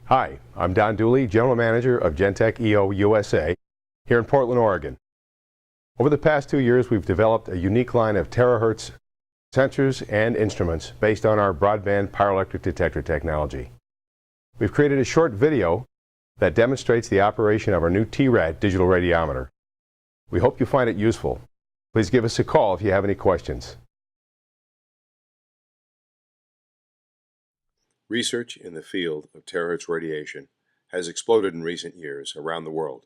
Hi, I'm Don Dooley, General Manager of Gentec-EO USA here in Portland, Oregon. Over the past 2 years, we've developed a unique line of terahertz sensors and instruments based on our broadband power electric detector technology. We've created a short video that demonstrates the operation of our new T-Rad digital radiometer. We hope you find it useful. Please give us a call if you have any questions. Research in the field of terahertz radiation has exploded in recent years around the world.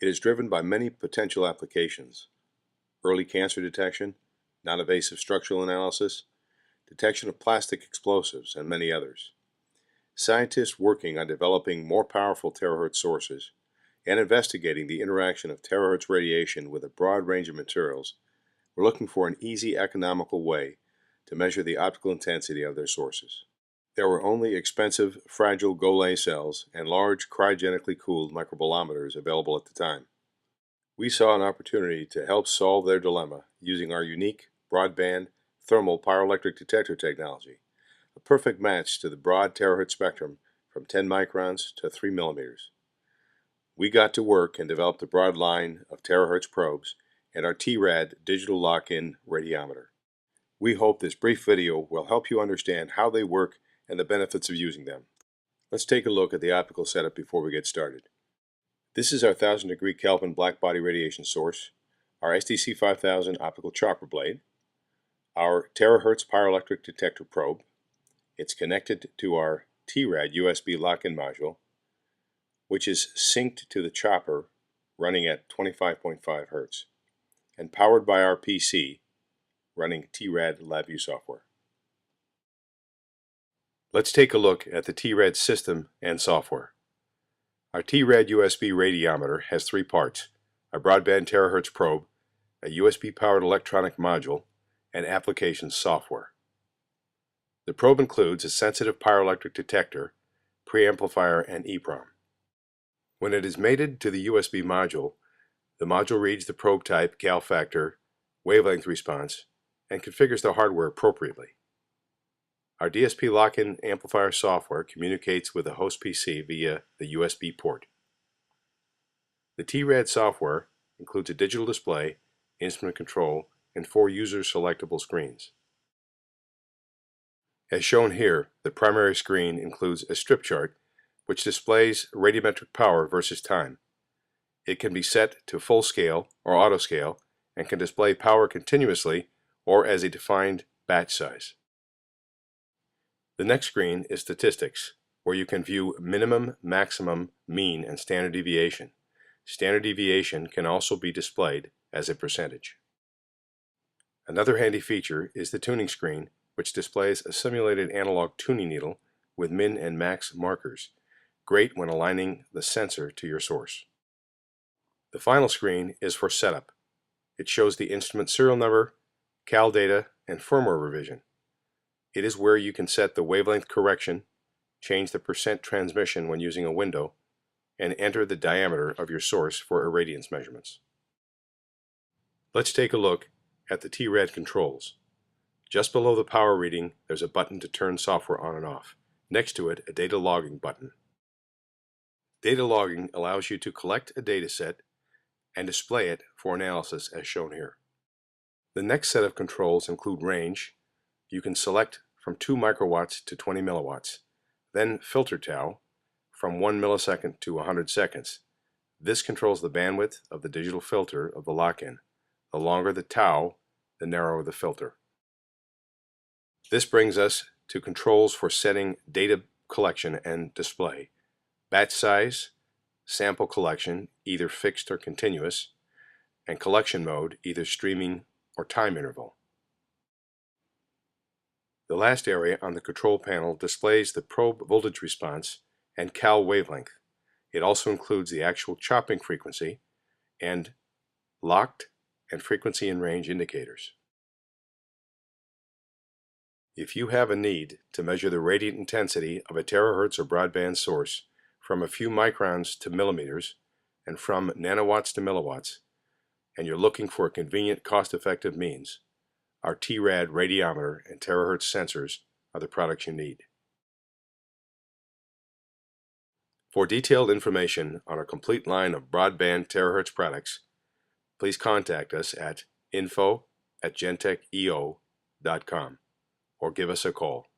It is driven by many potential applications: early cancer detection, non-invasive structural analysis, detection of plastic explosives, and many others. Scientists working on developing more powerful terahertz sources and investigating the interaction of terahertz radiation with a broad range of materials were looking for an easy, economical way to measure the optical intensity of their sources. There were only expensive, fragile Golay cells and large, cryogenically cooled microbolometers available at the time. We saw an opportunity to help solve their dilemma using our unique, broadband, thermal pyroelectric detector technology, a perfect match to the broad terahertz spectrum from 10 microns to 3 millimeters. We got to work and developed a broad line of terahertz probes and our T-Rad digital lock-in radiometer. We hope this brief video will help you understand how they work and the benefits of using them. Let's take a look at the optical setup before we get started. This is our 1000-degree Kelvin blackbody radiation source, our STC 5000 optical chopper blade, our terahertz pyroelectric detector probe. It's connected to our T-Rad-USB lock-in module, which is synced to the chopper running at 25.5 Hz, and powered by our PC running T-Rad LabVIEW software. Let's take a look at the T-Rad system and software. Our T-Rad-USB radiometer has 3 parts: a broadband terahertz probe, a USB-powered electronic module, and applications software. The probe includes a sensitive pyroelectric detector, preamplifier, and EEPROM. When it is mated to the USB module, the module reads the probe type, gal factor, wavelength response, and configures the hardware appropriately. Our DSP lock-in amplifier software communicates with the host PC via the USB port. The T-Rad software includes a digital display, instrument control, and 4 user-selectable screens. As shown here, the primary screen includes a strip chart which displays radiometric power versus time. It can be set to full scale or auto scale and can display power continuously or as a defined batch size. The next screen is statistics, where you can view minimum, maximum, mean, and standard deviation. Standard deviation can also be displayed as a percentage. Another handy feature is the tuning screen, which displays a simulated analog tuning needle with min and max markers, great when aligning the sensor to your source. The final screen is for setup. It shows the instrument serial number, cal data, and firmware revision. It is where you can set the wavelength correction, change the percent transmission when using a window, and enter the diameter of your source for irradiance measurements. Let's take a look at the T-Rad controls. Just below the power reading, there's a button to turn software on and off. Next to it, a data logging button. Data logging allows you to collect a data set and display it for analysis as shown here. The next set of controls include range. You can select from 2 microwatts to 20 milliwatts, then filter tau from 1 millisecond to 100 seconds. This controls the bandwidth of the digital filter of the lock-in. The longer the tau, the narrower the filter. This brings us to controls for setting data collection and display: batch size, sample collection, either fixed or continuous, and collection mode, either streaming or time interval. The last area on the control panel displays the probe voltage response and cal wavelength. It also includes the actual chopping frequency and locked and frequency and range indicators. If you have a need to measure the radiant intensity of a terahertz or broadband source from a few microns to millimeters and from nanowatts to milliwatts, and you're looking for a convenient, cost-effective means, our T-Rad radiometer and terahertz sensors are the products you need. For detailed information on our complete line of broadband terahertz products, please contact us at info@gentec-eo.com or give us a call.